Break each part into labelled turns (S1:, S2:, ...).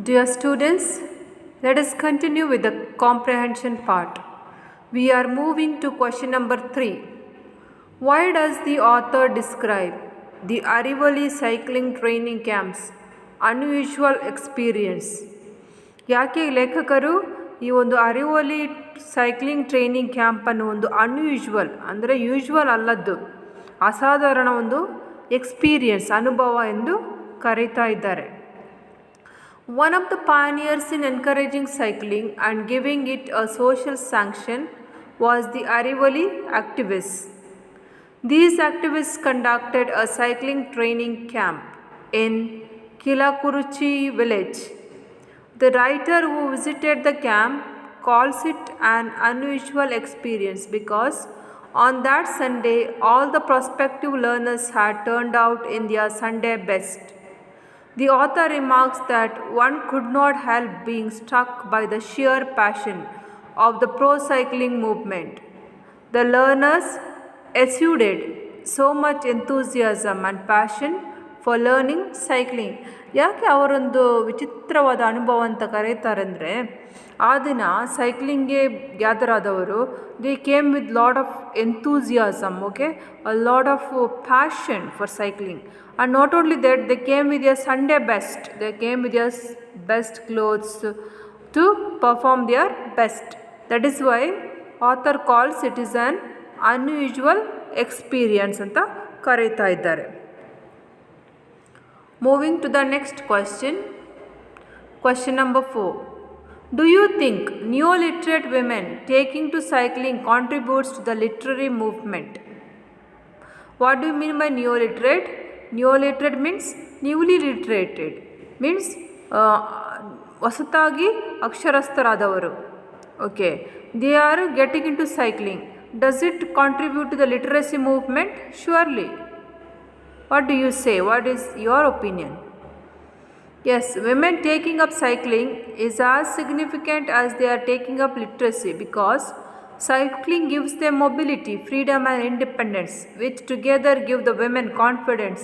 S1: Dear students, let us continue with the comprehension part. We are moving to question number 3. Why does the author describe the Arivali cycling training camp's unusual experience? ಯಾಕೆ ಲೇಖಕರು ಈ ಒಂದು Arivoli cycling training ಕ್ಯಾಂಪನ್ನು ಒಂದು unusual ಅಂದರೆ usual ಅಲ್ಲದ್ದು ಅಸಾಧಾರಣ ಒಂದು experience ಅನುಭವ ಎಂದು ಕರೀತಾ ಇದ್ದಾರೆ. One of the pioneers in encouraging cycling and giving it a social sanction was the Arivali activists. These activists conducted a cycling training camp in Kilakuruchi village. The writer who visited the camp calls it an unusual experience because on that Sunday all the prospective learners had turned out in their Sunday best. The author remarks that one could not help being struck by the sheer passion of the pro cycling movement. The learners exuded so much enthusiasm and passion for learning cycling. ಯಾಕೆ ಅವರೊಂದು ವಿಚಿತ್ರವಾದ ಅನುಭವ ಅಂತ ಕರೀತಾರೆ ಅಂದರೆ ಆ ದಿನ ಸೈಕ್ಲಿಂಗ್ಗೆ gather ಆದವರು they came with lot of enthusiasm a lot of passion for cycling. And not only that, they came with their Sunday best. They came with their best clothes to perform their best. That is why author calls it is an unusual experience ಅಂತ ಕರೀತಾ ಇದ್ದಾರೆ. Moving to the next question. Question number 4. Do you think neo-literate women taking to cycling contributes to the literary movement? What do you mean by neo-literate? Neo-literate means newly literated, means ಹೊಸತಾಗಿ ಅಕ್ಷರಸ್ಥರಾದವರು. Okay, they are getting into cycling. Does it contribute to the literacy movement? Surely. What do you say? What is your opinion? Yes, women taking up cycling is as significant as they are taking up literacy because cycling gives them mobility, freedom and independence, which together give the women confidence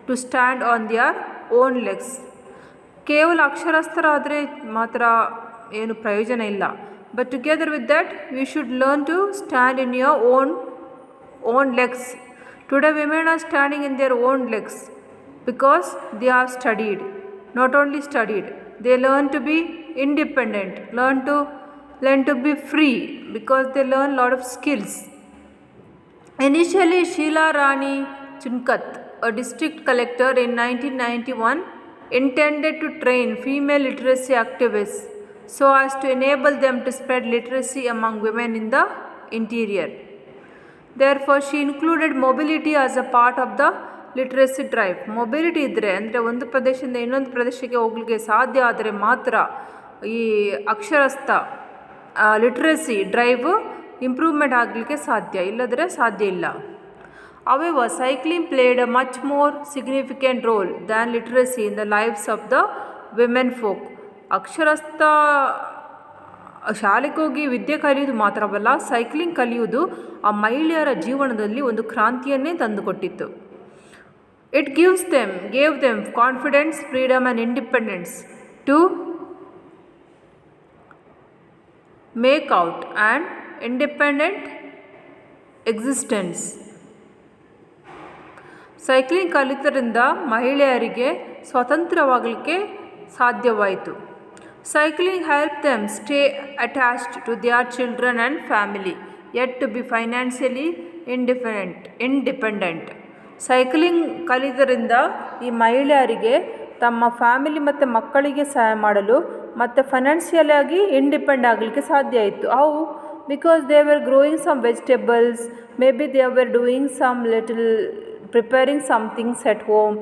S1: to stand on their own legs. ಕೇವಲ ಅಕ್ಷರಸ್ಥರಾದರೆ ಮಾತ್ರ ಏನು ಪ್ರಯೋಜನ ಇಲ್ಲ. But together with that, you should learn to stand in your own legs. Today women are standing in their own legs because they are studied. Not only studied, they learn to be independent, learn to be free because they learn lot of skills. Initially, Sheila Rani Chunkat, a district collector in 1991, intended to train female literacy activists so as to enable them to spread literacy among women in the interior. Therefore, she included mobility as a part of the literacy drive. Mobility ಇದ್ದರೆ ಅಂದರೆ ಒಂದು ಪ್ರದೇಶದಿಂದ ಇನ್ನೊಂದು ಪ್ರದೇಶಕ್ಕೆ ಹೋಗಲಿಕ್ಕೆ ಸಾಧ್ಯ ಆದರೆ ಮಾತ್ರ ಈ ಅಕ್ಷರಸ್ಥ ಲಿಟ್ರಸಿ ಡ್ರೈವ್ ಇಂಪ್ರೂವ್ಮೆಂಟ್ ಆಗಲಿಕ್ಕೆ ಸಾಧ್ಯ, ಇಲ್ಲದ್ರೆ ಸಾಧ್ಯ ಇಲ್ಲ. However, cycling played a much more significant role than literacy in the lives of the women folk. ಅಕ್ಷರಸ್ಥ ಶಾಲೆಗೆ ಹೋಗಿ ವಿದ್ಯೆ ಕಲಿಯೋದು ಮಾತ್ರವಲ್ಲ, ಸೈಕ್ಲಿಂಗ್ ಕಲಿಯುವುದು ಆ ಮಹಿಳೆಯರ ಜೀವನದಲ್ಲಿ ಒಂದು ಕ್ರಾಂತಿಯನ್ನೇ ತಂದುಕೊಟ್ಟಿತ್ತು. It gave them confidence, freedom and independence to make out an independent existence. Cycling ಕಲಿತರಿಂದ ಮಹಿಳೆಯರಿಗೆ ಸ್ವತಂತ್ರವಾಗಲಿಕ್ಕೆ ಸಾಧ್ಯವಾಯಿತು. Cycling help them stay attached to their children and family yet to be financially independent. Cycling ಕಲಿತರಿಂದ ಈ ಮಹಿಳೆಯರಿಗೆ ತಮ್ಮ ಫ್ಯಾಮಿಲಿ ಮತ್ತು ಮಕ್ಕಳಿಗೆ ಸಹಾಯ ಮಾಡಲು ಮತ್ತು ಫೈನಾನ್ಷಿಯಲ್ ಆಗಿ ಇಂಡಿಪೆಂಡ್ ಆಗಲಿಕ್ಕೆ ಸಾಧ್ಯ ಆಯಿತು. How? Because they were growing some vegetables, maybe they were doing some little preparing some things at home.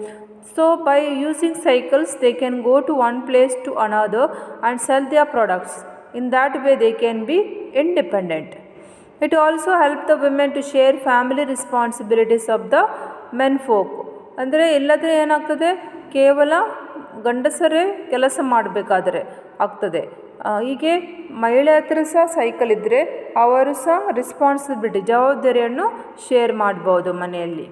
S1: So by using cycles they can go to one place to another and sell their products. In that way they can be independent. It also helped the women to share family responsibilities of the men folk. ಅಂದರೆ ಇಲ್ಲದ್ರೆ ಏನಾಗ್ತದೆ, ಕೇವಲ ಗಂಡಸರೇ ಕೆಲಸ ಮಾಡಬೇಕಾದ್ರೆ ಆಗ್ತದೆ. ಹೀಗೆ ಮಹಿಳೆ ಹತ್ರ ಸಹ ಸೈಕಲ್ ಇದ್ದರೆ ಅವರು ಸಹ ರೆಸ್ಪಾನ್ಸಿಬಿಲಿಟಿ ಜವಾಬ್ದಾರಿಯನ್ನು ಶೇರ್ ಮಾಡ್ಬೋದು ಮನೆಯಲ್ಲಿ.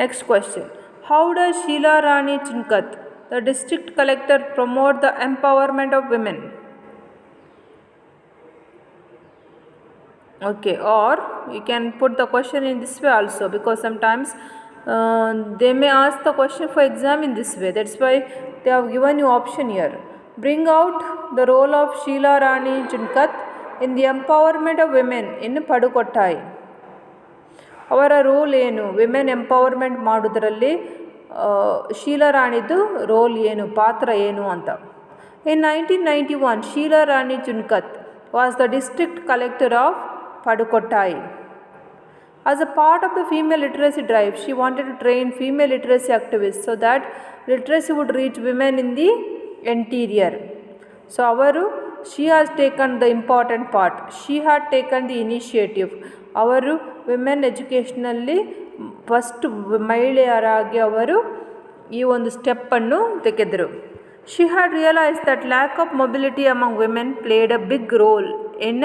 S1: Next question. How does Sheela Rani Chunkath the district collector promote the empowerment of women? Okay, or you can put the question in this way also, because sometimes they may ask the question for exam in this way. That's why they have given you option here. Bring out the role of Sheila Rani Junkat in the empowerment of women in Padukottai. ಅವರ role ಏನು, women empowerment ಮಾಡೋದರಲ್ಲಿ ಶೀಲಾ ರಾಣಿದು role ಏನು, ಪಾತ್ರ ಏನು ಅಂತ. In 1991 Sheela Rani Chunkath was the district collector of Padukottai. As a part of the female literacy drive, she wanted to train female literacy activists so that literacy would reach women in the interior. So she has taken the important part. She had taken the initiative. ಅವರು women ಎಜುಕೇಷನಲ್ಲಿ first ಮಹಿಳೆಯರಾಗಿ ಅವರು ಈ ಒಂದು ಸ್ಟೆಪ್ಪನ್ನು ತೆಗೆದರು. She had realized that lack of mobility among women played a big role in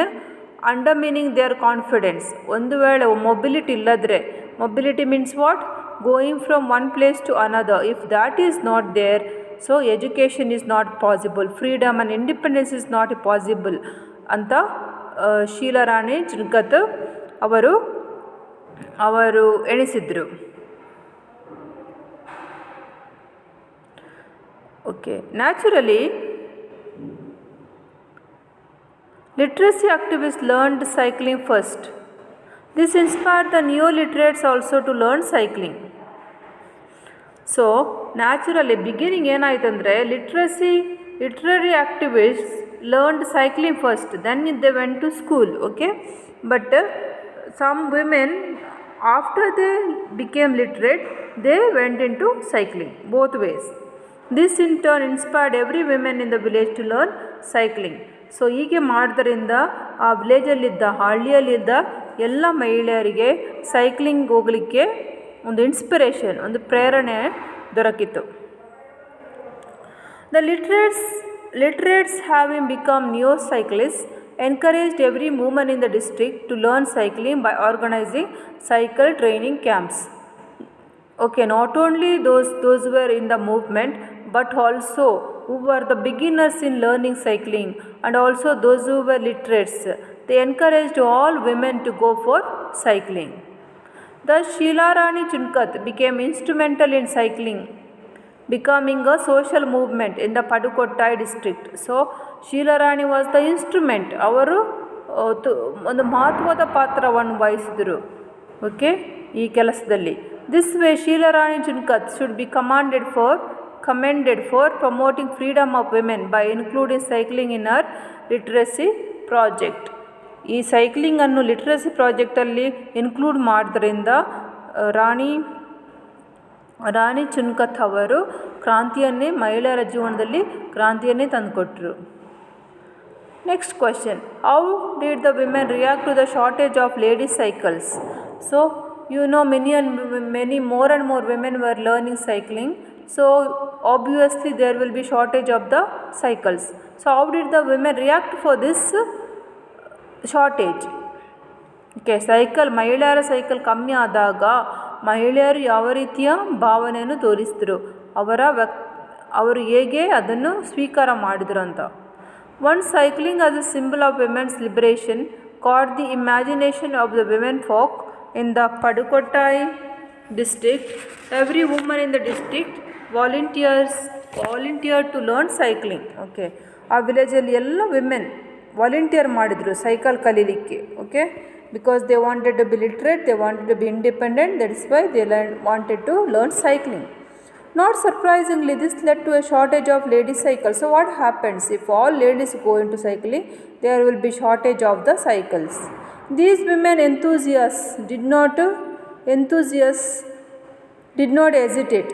S1: undermining their confidence. ಒಂದು ವೇಳೆ mobility ಇಲ್ಲದ್ರೆ, mobility means what, going from one place to another, if that is not there, so education is not possible, freedom and independence is not possible ಅಂತ ಶೀಲಾ ರಾಣಿ ಚುನ್ಕತ್ ಅವರು ಎಣಿಸಿದ್ರು. Okay, naturally literacy activists learned cycling first. This inspired the neo-literates also to learn cycling. So naturally beginning ಏನಾಯ್ತಂದರೆ literary activists learned cycling first, then they went to school. Okay, but some women after they became literate they went into cycling, both ways. This in turn inspired every woman in the village to learn cycling. So ಹೀಗೆ ಮಾಡೋದ್ರಿಂದ ಆ ವಿಲೇಜಲ್ಲಿದ್ದ, ಹಳ್ಳಿಯಲ್ಲಿದ್ದ ಎಲ್ಲ ಮಹಿಳೆಯರಿಗೆ cycling ಹೋಗಲಿಕ್ಕೆ ಒಂದು inspiration, ಒಂದು ಪ್ರೇರಣೆ ದೊರಕಿತು. The literates having become new cyclist encouraged every woman in the district to learn cycling by organizing cycle training camps. Okay, not only those were in the movement, but also who were the beginners in learning cycling, and also those who were literates. They encouraged all women to go for cycling. Thus Sheila Rani Chunkat became instrumental in cycling, becoming a social movement in the Padukottai district. So Sheila Rani was the instrument. ಅವರು ಒಂದು ಮಹತ್ವದ ಪಾತ್ರವನ್ನು ವಹಿಸಿದರು. Okay, ಈ ಕೆಲಸದಲ್ಲಿ. This way Sheela Rani Chunkath should be commended for promoting freedom of women by including cycling in her literacy project. ಈ ಸೈಕ್ಲಿಂಗನ್ನು literacy ಪ್ರಾಜೆಕ್ಟಲ್ಲಿ include ಮಾಡೋದ್ರಿಂದ ರಾಣಿ ಚುನ್ಕತ್ ಅವರು ಕ್ರಾಂತಿಯನ್ನೇ, ಮಹಿಳೆಯರ ಜೀವನದಲ್ಲಿ ಕ್ರಾಂತಿಯನ್ನೇ ತಂದುಕೊಟ್ರು. Next question, how did the women react to the shortage of ladies cycles? So you know many more and more women were learning cycling, so obviously there will be shortage of the cycles. So how did the women react for this shortage? Okay, ಮಹಿಳೆಯರ cycle ಕಮ್ಮಿ ಆದಾಗ ಮಹಿಳೆಯರು ಯಾವ ರೀತಿಯ ಭಾವನೆಯನ್ನು ತೋರಿಸಿದ್ರು, ಅವರು ಹೇಗೆ ಅದನ್ನು ಸ್ವೀಕಾರ ಮಾಡಿದ್ರು ಅಂತ. Once cycling as a symbol of women's liberation caught the imagination of the women folk in the Padukottai district. Every woman in the district volunteered to learn cycling. Okay, ಆ ವಿಲೇಜಲ್ಲಿ ಎಲ್ಲ ವಿಮೆನ್ ವಾಲಂಟಿಯರ್ ಮಾಡಿದರು cycle ಕಲೀಲಿಕ್ಕೆ. Okay, because they wanted to be literate, they wanted to be independent, that is why they wanted to learn cycling. Not surprisingly, this led to a shortage of lady cycles. So what happens if all ladies go into cycling? There will be shortage of the cycles. These women enthusiasts did not hesitate.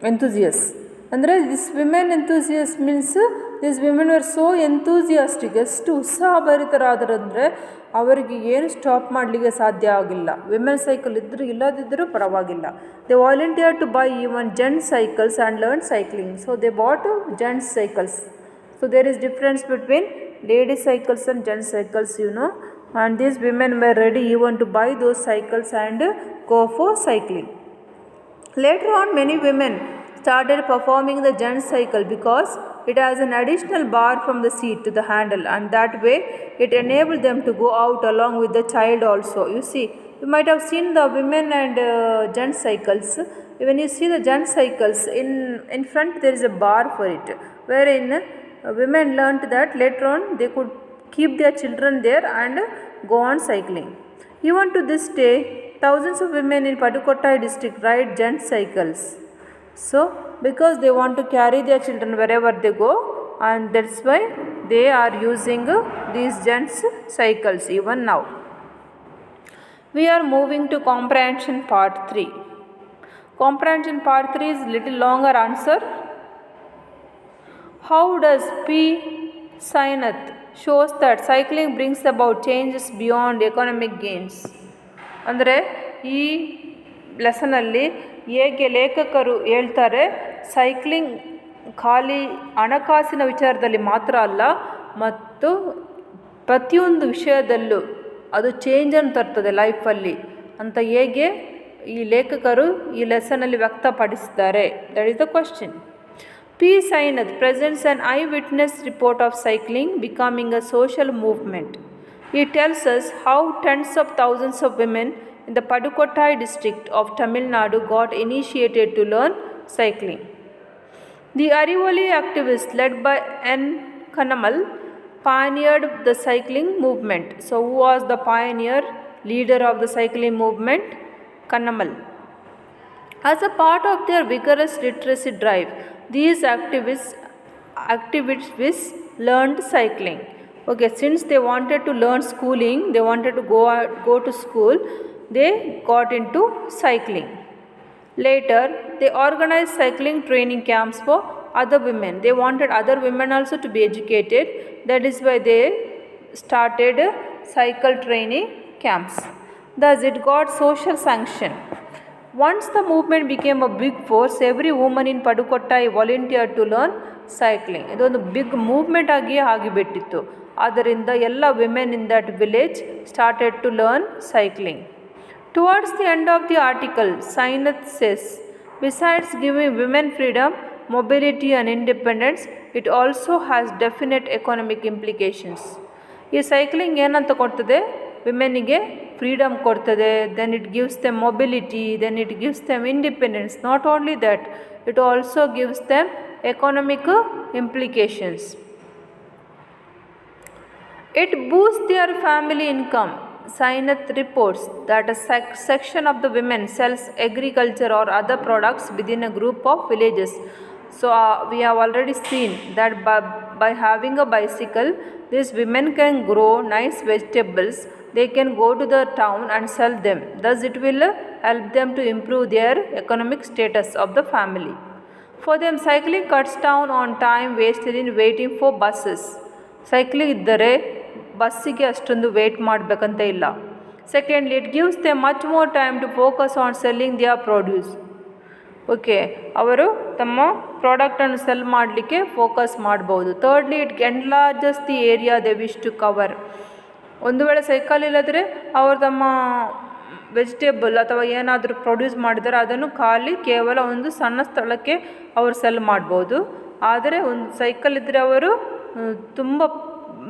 S1: Enthusiasts ಅಂದರೆ this women enthusiasts means these women were so enthusiastic, ಎಷ್ಟು ಉತ್ಸಾಹಭರಿತರಾದರಂದರೆ ಅವರಿಗೆ ಏನು stop ಮಾಡಲಿಕ್ಕೆ ಸಾಧ್ಯ ಆಗಿಲ್ಲ. Women cycle ಇದ್ದರೂ ಇಲ್ಲದಿದ್ದರೂ ಪರವಾಗಿಲ್ಲ. They volunteer to buy even gents cycles and learn cycling. So they bought gents cycles. So there is difference between ladies cycles and gents cycles, you know. And these women were ready even to buy those cycles and go for cycling. Later on, many women started performing the gent cycle because it has an additional bar from the seat to the handle, and that way it enabled them to go out along with the child also. You see, you might have seen the women and gent cycles. When you see the gent cycles, in front there is a bar for it, wherein women learnt that later on they could keep their children there and go on cycling. Even to this day, thousands of women in Padukottai district ride gent cycles. So, because they want to carry their children wherever they go, and that's why they are using these gent cycles even now. We are moving to comprehension part 3. Comprehension part 3 is little longer answer. How does P. Sainath shows that cycling brings about changes beyond economic gains? ಅಂದರೆ ಈ ಲೆಸನಲ್ಲಿ ಹೇಗೆ ಲೇಖಕರು ಹೇಳ್ತಾರೆ cycling ಖಾಲಿ ಹಣಕಾಸಿನ ವಿಚಾರದಲ್ಲಿ ಮಾತ್ರ ಅಲ್ಲ, ಮತ್ತು ಪ್ರತಿಯೊಂದು ವಿಷಯದಲ್ಲೂ ಅದು ಚೇಂಜನ್ನು ತರ್ತದೆ ಲೈಫಲ್ಲಿ ಅಂತ ಹೇಗೆ ಈ ಲೇಖಕರು ಈ ಲೆಸನಲ್ಲಿ ವ್ಯಕ್ತಪಡಿಸಿದ್ದಾರೆ. That is the question. P. Sainath presents an eyewitness report of cycling becoming a social movement. He tells us how tens of thousands of women in the Padukottai district of Tamil Nadu got initiated to learn cycling. The Arivoli activists led by N. Kannamal pioneered the cycling movement. So, who was the pioneer leader of the cycling movement? Kannamal. As a part of their vigorous literacy drive, these activists learned cycling. Okay, since they wanted to learn schooling, they wanted to go to school, they got into cycling. Later, they organized cycling training camps for other women. They wanted other women also to be educated. That is why they started cycle training camps. Thus, it got social sanction. Once the movement became a big force, every woman in Padukottai volunteered to learn cycling. ಇದೊಂದು big movement ಆಗಿಬಿಟ್ಟಿತ್ತು. ಆದ್ದರಿಂದ ಎಲ್ಲ women in that village started to learn cycling. Towards the end of the article, Sainath says, besides giving women freedom, mobility and independence, it also has definite economic implications. ಈ cycling ಏನಂತ ಕೊಡ್ತದೆ? ವಿಮೆನ್ನಿಗೆ freedom ಕೊಡ್ತದೆ, then it gives them mobility, then it gives them independence. Not only that, it also gives them economic implications. It boosts their family income. Sainath reports that a section of the women sells agriculture or other products within a group of villages. So we have already seen that by having a bicycle, these women can grow nice vegetables. They can go to the town and sell them. Thus it will help them to improve their economic status of the family. For them, cycling cuts down on time wasted in waiting for buses. Cycling ಇದ್ದರೆ ಬಸ್ಸಿಗೆ ಅಷ್ಟೊಂದು wait ಮಾಡಬೇಕಂತ ಇಲ್ಲ. Secondly, it gives them much more time to focus on selling their produce. Okay, ಅವರು ತಮ್ಮ ಪ್ರಾಡಕ್ಟನ್ನು sell ಮಾಡಲಿಕ್ಕೆ focus ಮಾಡ್ಬೋದು. Thirdly, it enlarges the area they wish to cover. ಒಂದು ವೇಳೆ ಸೈಕಲ್ ಇಲ್ಲದ್ರೆ ಅವರು ತಮ್ಮ ವೆಜಿಟೇಬಲ್ ಅಥವಾ ಏನಾದರೂ ಪ್ರೊಡ್ಯೂಸ್ ಮಾಡಿದರೆ ಅದನ್ನು ಕೇವಲ ಒಂದು ಸಣ್ಣ ಸ್ಥಳಕ್ಕೆ ಅವರು ಸೆಲ್ ಮಾಡ್ಬೋದು. ಆದರೆ ಒಂದು ಸೈಕಲ್ ಇದ್ದರೆ ಅವರು ತುಂಬ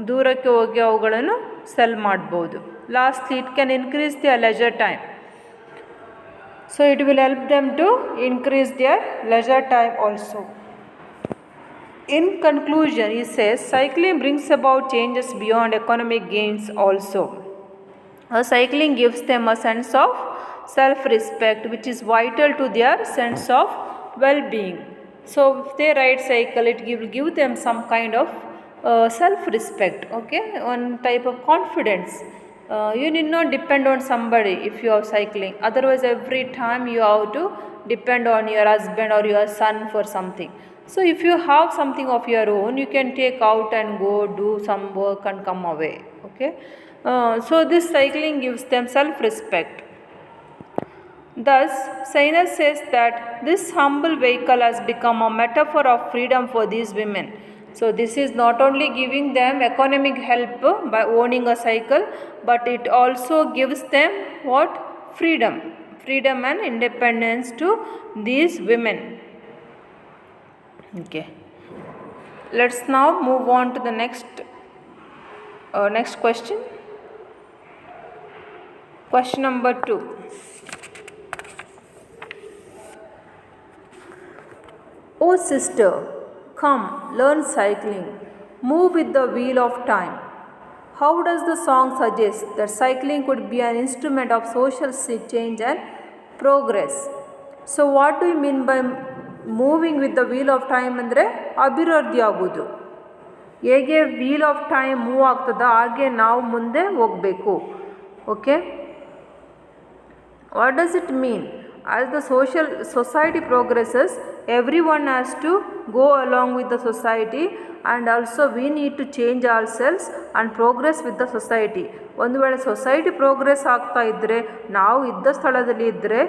S1: ದೂರಕ್ಕೆ ಹೋಗಿ ಅವುಗಳನ್ನು ಸೆಲ್ ಮಾಡ್ಬೋದು. Lastly, it can increase their leisure time. So it will help them to increase their leisure time also. In conclusion, he says, cycling brings about changes beyond economic gains also. Cycling gives them a sense of self-respect, which is vital to their sense of well-being. So if they ride cycle, it will give them some kind of self-respect, okay, one type of confidence. You need not depend on somebody if you are cycling. Otherwise, every time you have to depend on your husband or your son for something. So if you have something of your own, you can take out and go do some work and come away, okay. So this cycling gives them self-respect. Thus, Sainath says that this humble vehicle has become a metaphor of freedom for these women. So this is not only giving them economic help by owning a cycle, but it also gives them freedom and independence to these women. Okay. Let's now move on to the next question. Question number 2. Oh sister, come, learn cycling. Move with the wheel of time. How does the song suggest that cycling could be an instrument of social change and progress? So what do you mean by moving with the wheel of time ಅಂದರೆ ಅಭಿವೃದ್ಧಿ ಆಗೋದು. ಹೇಗೆ wheel of time move ಆಗ್ತದೋ ಹಾಗೆ ನಾವು ಮುಂದೆ ಹೋಗಬೇಕು. Okay, what does it mean? As the society progresses, everyone has to go along with the society, and also we need to change ourselves and progress with the society. ಒಂದು ವೇಳೆ society progress ಆಗ್ತಾ ಇದ್ದರೆ, ನಾವು ಇದ್ದ ಸ್ಥಳದಲ್ಲಿ ಇದ್ದರೆ,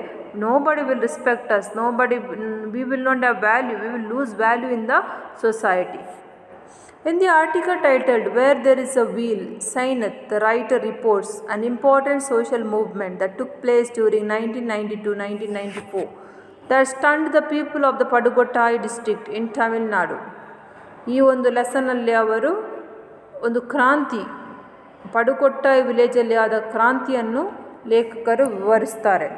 S1: nobody will respect us, we will not have value, we will lose value in the society. In the article titled "Where There Is a Wheel," Sainath, the writer, reports an important social movement that took place during 1990 to 1994 that stunned the people of the Padukottai district in Tamil Nadu. ಈ ಒಂದು ಲೆಸನಲ್ಲಿ ಅವರು ಒಂದು ಕ್ರಾಂತಿ, ಪಡುಕೊಟ್ಟಾಯ್ ವಿಲೇಜಲ್ಲಿ ಆದ ಕ್ರಾಂತಿಯನ್ನು ಲೇಖಕರು ವಿವರಿಸ್ತಾರೆ.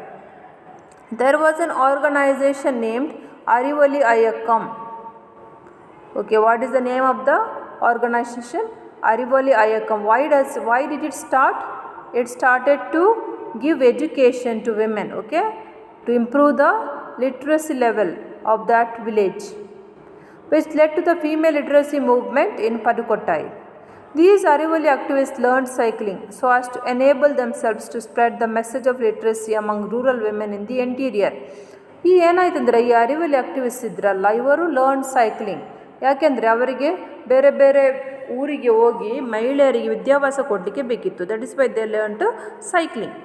S1: There was an organization named Arivali Iyakkam. Okay, what is the name of the organization? Arivali Iyakkam. Why did it start? It started to give education to women, okay, to improve the literacy level of that village, which led to the female literacy movement in Padukottai. These Arivali activists learned cycling so as to enable themselves to spread the message of literacy among rural women in the interior. ಈ ಏನಾಯ್ತಂದರೆ, ಈ ಅರಿವಲಿ activist ಇದ್ರಲ್ಲ, ಇವರು learn cycling. ಯಾಕೆಂದರೆ ಅವರಿಗೆ ಬೇರೆ ಬೇರೆ ಊರಿಗೆ ಹೋಗಿ ಮಹಿಳೆಯರಿಗೆ ವಿದ್ಯಾಭ್ಯಾಸ ಕೊಡಲಿಕ್ಕೆ ಬೇಕಿತ್ತು. That is why they learn to cycling.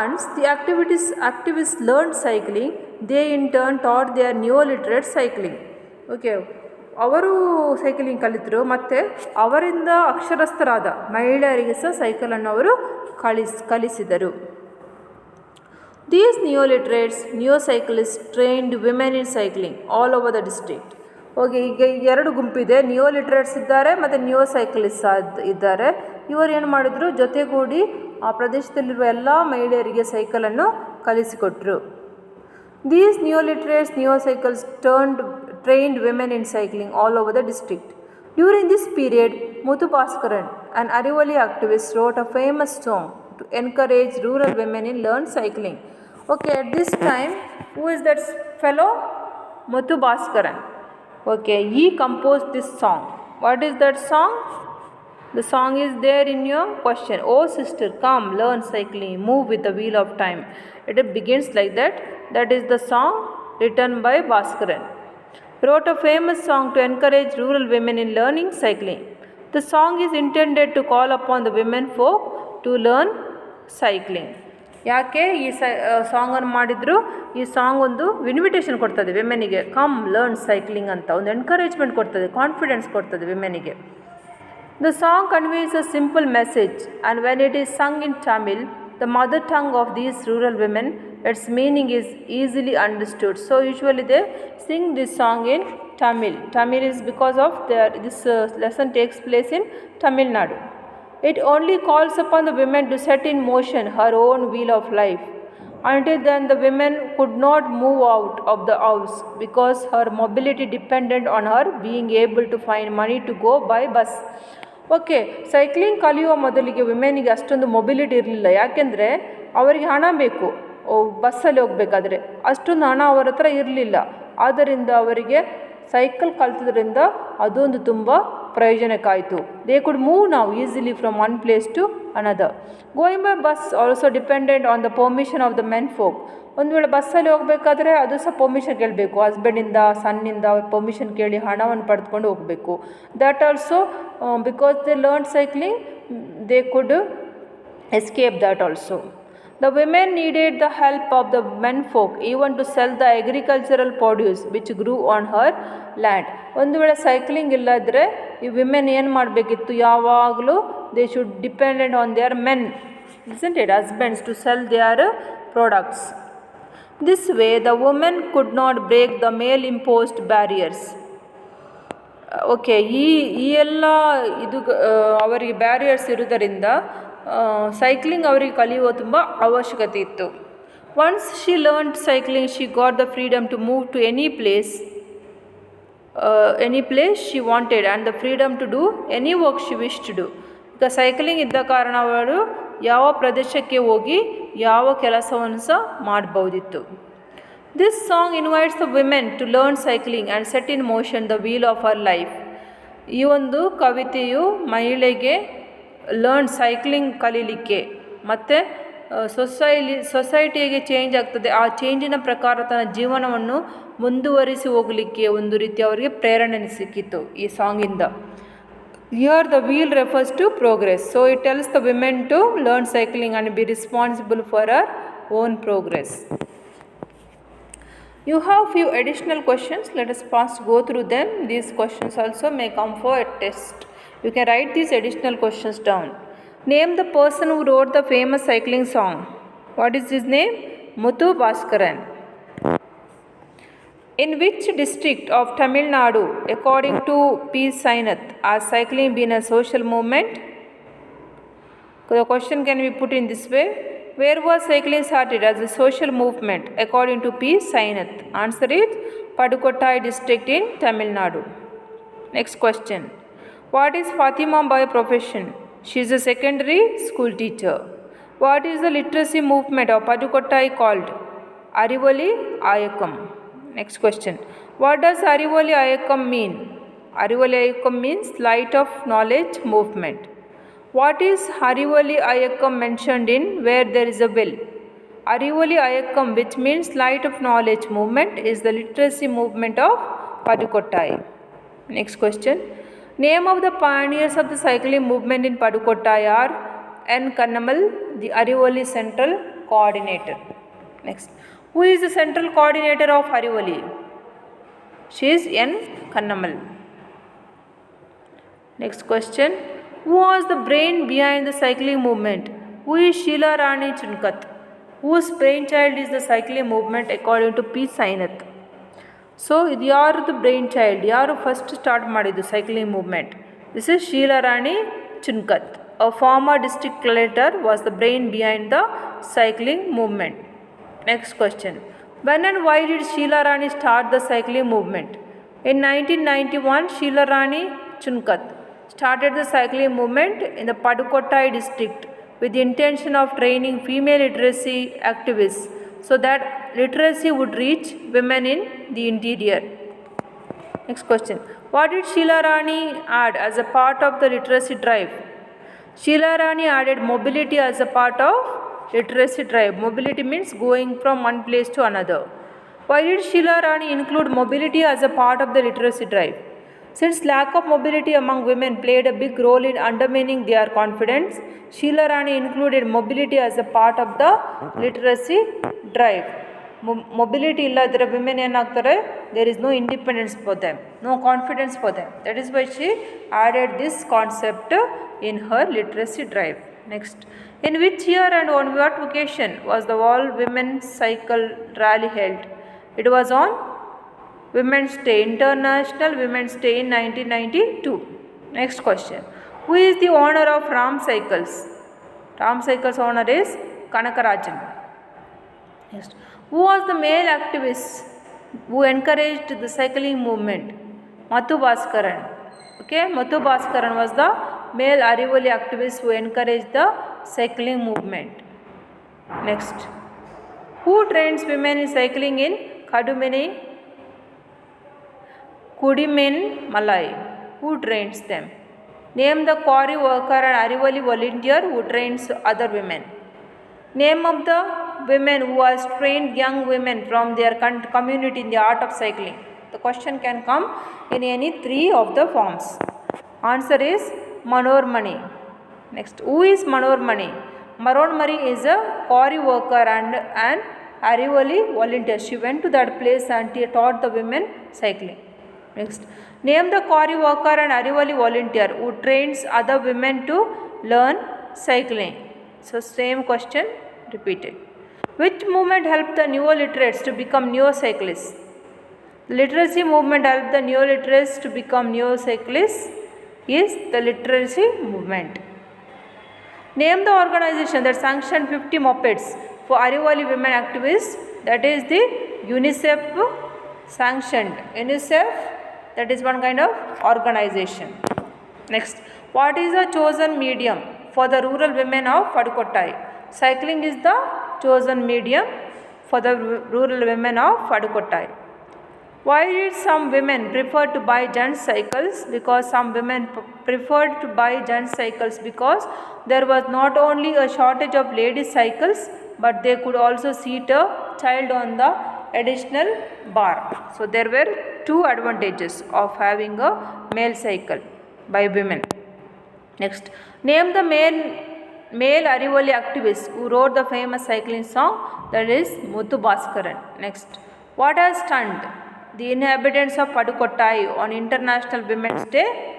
S1: Once the activists learned cycling, they in turn taught their neo-literate cycling. Okay, ಅವರು ಸೈಕ್ಲಿಂಗ್ ಕಲಿತರು ಮತ್ತು ಅವರಿಂದ ಅಕ್ಷರಸ್ಥರಾದ ಮಹಿಳೆಯರಿಗೆ ಸಹ ಸೈಕಲನ್ನು ಅವರು ಕಲಿಸಿದರು. These neo-cyclists trained women in cycling all over the district. Okay, ಈಗ ಎರಡು ಗುಂಪಿದೆ, ನಿಯೋಲಿಟ್ರೇಟ್ಸ್ ಇದ್ದಾರೆ ಮತ್ತು ನಿಯೋಸೈಕ್ಲಿಸ್ಟ್ ಇದ್ದಾರೆ. ಇವರು ಏನು ಮಾಡಿದ್ರು, ಜೊತೆಗೂಡಿ ಆ ಪ್ರದೇಶದಲ್ಲಿರುವ ಎಲ್ಲ ಮಹಿಳೆಯರಿಗೆ ಸೈಕಲನ್ನು ಕಲಿಸಿಕೊಟ್ರು. These neo-cyclists trained women in cycling all over the district. During this period, Muthu Bhaskaran, an Arivali activist, wrote a famous song to encourage rural women in learn cycling. Okay, at this time, who is that fellow? Muthu Bhaskaran. Okay, he composed this song. What is that song? The song is there in your question. Oh sister, come, learn cycling, move with the wheel of time. It begins like that. That is the song written by Bhaskaran. Wrote a famous song to encourage rural women in learning cycling. The song is intended to call upon the women folk to learn cycling. ಯಾಕೆ ಈ ಸಾಂಗನ್ನು ಮಾಡಿದ್ರು? ಈ song ಒಂದು invitation ಕೊಡ್ತದೆ ವಿಮೆನಿಗೆ, come learn cycling ಅಂತ ಒಂದು encouragement ಕೊಡ್ತದೆ, confidence ಕೊಡ್ತದೆ ವಿಮೆನಿಗೆ. The song conveys a simple message and when it is sung in Tamil, the mother tongue of these rural women, its meaning is easily understood. So usually they sing this song in Tamil. Tamil is because of this lesson takes place in Tamil Nadu. It only calls upon the women to set in motion her own wheel of life. Until then, the women could not move out of the house because her mobility depended on her being able to find money to go by bus. Okay, cycling ಕಲಿಯುವ ಮೊದಲಿಗೆ ವಿಮೆನಿಗೆ ಅಷ್ಟೊಂದು mobility ಇರಲಿಲ್ಲ. ಯಾಕೆಂದರೆ ಅವರಿಗೆ ಹಣ ಬೇಕು, ಬಸ್ಸಲ್ಲಿ ಹೋಗಬೇಕಾದ್ರೆ ಅಷ್ಟೊಂದು ಹಣ ಅವರ ಹತ್ರ ಇರಲಿಲ್ಲ. ಆದ್ದರಿಂದ ಅವರಿಗೆ ಸೈಕಲ್ ಕಲಿತದ್ರಿಂದ ಅದೊಂದು ತುಂಬ ಪ್ರಯೋಜನಕ್ಕಾಯಿತು. ದೇ ಕುಡ್ ಮೂವ್ ನಾವು easily from one place to another. Going by bus also dependent on the permission of the men folk. ಒಂದು ವೇಳೆ ಬಸ್ಸಲ್ಲಿ ಹೋಗಬೇಕಾದ್ರೆ ಅದು ಸಹ ಪರ್ಮಿಷನ್ ಕೇಳಬೇಕು, ಹಸ್ಬೆಂಡಿಂದ ಸನ್ನಿಂದ ಪರ್ಮಿಷನ್ ಕೇಳಿ ಹಣವನ್ನು ಪಡೆದುಕೊಂಡು ಹೋಗಬೇಕು. That also because they learn cycling they could escape that also. The women needed the help of the men folk even to sell the agricultural produce which grew on her land. ಒಂದು ವೇಳೆ cycling ಇಲ್ಲದ್ರೆ ಈ women ಏನು ಮಾಡಬೇಕಿತ್ತು, ಯಾವಾಗಲೂ they should dependent on there men, isn't it, husbands, to sell their products. This way, the women could not break the male imposed barriers. Okay ಈ ಎಲ್ಲ ಇದು ಅವರಿಗೆ ಬ್ಯಾರಿಯರ್ಸ್ ಇರುವುದರಿಂದ ಸೈಕ್ಲಿಂಗ್ ಅವರಿಗೆ ಕಲಿಯುವ ತುಂಬ ಅವಶ್ಯಕತೆ ಇತ್ತು. Once she learned cycling she got the freedom to move to any place she wanted and the freedom to do any work she wish to do. ಈಗ ಸೈಕ್ಲಿಂಗ್ ಇದ್ದ ಕಾರಣ ಅವರು ಯಾವ ಪ್ರದೇಶಕ್ಕೆ ಹೋಗಿ ಯಾವ ಕೆಲಸವನ್ನು ಸಹ ಮಾಡ್ಬೋದಿತ್ತು. This song invites the women to learn cycling and set in motion the wheel of her life. ಈ ಒಂದು ಕವಿತೆಯು ಮಹಿಳೆಗೆ ಲರ್ನ್ ಸೈಕ್ಲಿಂಗ್ ಕಲೀಲಿಕ್ಕೆ ಮತ್ತು ಸೊಸೈಟಿಗೆ ಚೇಂಜ್ ಆಗ್ತದೆ, ಆ ಚೇಂಜಿನ ಪ್ರಕಾರ ತನ್ನ ಜೀವನವನ್ನು ಮುಂದುವರಿಸಿ ಹೋಗಲಿಕ್ಕೆ ಒಂದು ರೀತಿ ಅವರಿಗೆ ಪ್ರೇರಣೆ ಸಿಕ್ಕಿತ್ತು ಈ ಸಾಂಗಿಂದ. Here the wheel refers to progress. So it tells the women to learn cycling and be responsible for her own progress. You have few additional questions. Let us first go through them. These questions also may come for a test. You can write these additional questions down. Name the person who wrote the famous cycling song. What is his name? Muthu Bhaskaran. In which district of Tamil Nadu, according to P. Sainath, has cycling been a social movement? The question can be put in this way. Where was cycling started as a social movement according to P. Sainath? Answer is Padukottai district in Tamil Nadu. Next question. What is Fatima by profession? She is a secondary school teacher. What is the literacy movement of Padukottai called? Arivali Ayakam. Next question. What does Arivali Ayakam mean? Arivali Ayakam means light of knowledge movement. What is Arivali Ayakam mentioned in Where There Is a Will? Arivali Ayakam, which means light of knowledge movement, is the literacy movement of Padukottai. Next question. Name of the pioneers of the cycling movement in Padukottai are N. Kannamal, the Arivali Central Coordinator. Next. Who is the Central Coordinator of Arivali? She is N. Kannamal. Next question. Who was the brain behind the cycling movement? Who is Sheila Rani Chunkat? Whose brainchild is the cycling movement according to P. Sainath? So, ಇದು ಯಾರದು brain child, ಯಾರು first start ಮಾಡಿದ್ದು cycling movement? This is Sheela Rani Chunkath. A former district collector was the brain behind the cycling movement. Next question. When and why did Sheila Rani start the cycling movement? In 1991, Sheila Rani Chunkat started the cycling movement in the Padukottai district with the intention of training female literacy activists so that literacy would reach women in the interior. Next question. What did Sheila Rani add as a part of the literacy drive? Sheila Rani added mobility as a part of literacy drive. Mobility means going from one place to another. Why did Sheila Rani include mobility as a part of the literacy drive? Since lack of mobility among women played a big role in undermining their confidence, Sheila Rani included mobility as a part of the literacy drive. Mobility illadre women enagtare, there is no independence for them, no confidence for them. That is why she added this concept in her literacy drive. Next. In which year and on what occasion was the All Women's Cycle Rally held? It was on Women's Day, International Women's Day in 1992. Next question. Who is the owner of Ram Cycles? Ram Cycles owner is Kanakarajan. Next. Who was the male activist who encouraged the cycling movement? Muthu Bhaskaran. Okay, Muthu Bhaskaran was the male Arivali activist who encouraged the cycling movement. Next. Who trains women in cycling in Kudimen Malai? Who trains them? Name the quarry worker and Arivali volunteer who trains other women. Name of the women who has trained young women from their community in the art of cycling. The question can come in any three of the forms. Answer is Manoharmani. Next, who is Manoharmani? Manoharmani is a quarry worker and an Arivali volunteer. She went to that place and taught the women cycling. Next, name the quarry worker and Arivali volunteer who trains other women to learn cycling. So, same question repeated. Which movement helped the neo-literates to become neo-cyclists? The literacy movement helped the neo-literates to become neo-cyclists is the literacy movement. Name the organization that sanctioned 50 mopeds for Arivali women activists. That is the UNICEF sanctioned. UNICEF, that is one kind of organization. Next, what is the chosen medium for the rural women of Padukottai? Cycling is the chosen medium for the rural women of Padukottai. Why did some women prefer to buy giant cycles? Because some women preferred to buy giant cycles because there was not only a shortage of ladies cycles, but they could also seat a child on the additional bar. So there were two advantages of having a male cycle by women. Next, name the male Arivali activist who wrote the famous cycling song, that is Muthu Bhaskaran. Next, what has stunned the inhabitants of Padukottai on International Women's Day?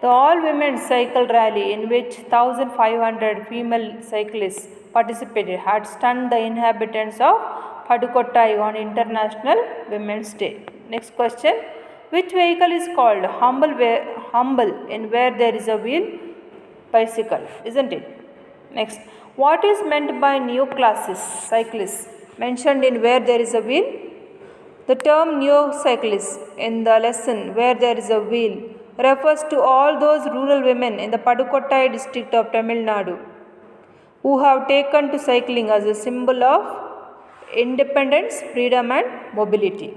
S1: The all women's cycle rally, in which 1,500 female cyclists participated, had stunned the inhabitants of Padukottai on International Women's Day. Next question, which vehicle is called humble in where there is a wheel? Bicycle, isn't it? Next, what is meant by neoclassicist cyclists mentioned in where there is a wheel? The term neo-cyclist in the lesson where there is a wheel refers to all those rural women in the Padukottai district of Tamil Nadu who have taken to cycling as a symbol of independence, freedom and mobility.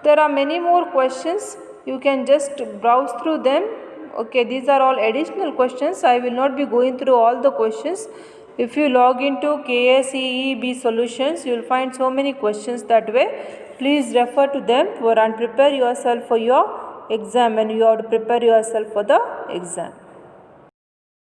S1: There are many more questions. You can just browse through them. Okay, these are all additional questions. I will not be going through all the questions. If you log into KSEEB solutions, you will find so many questions that way. Please refer to them and prepare yourself for your exam when you have to prepare yourself for the exam.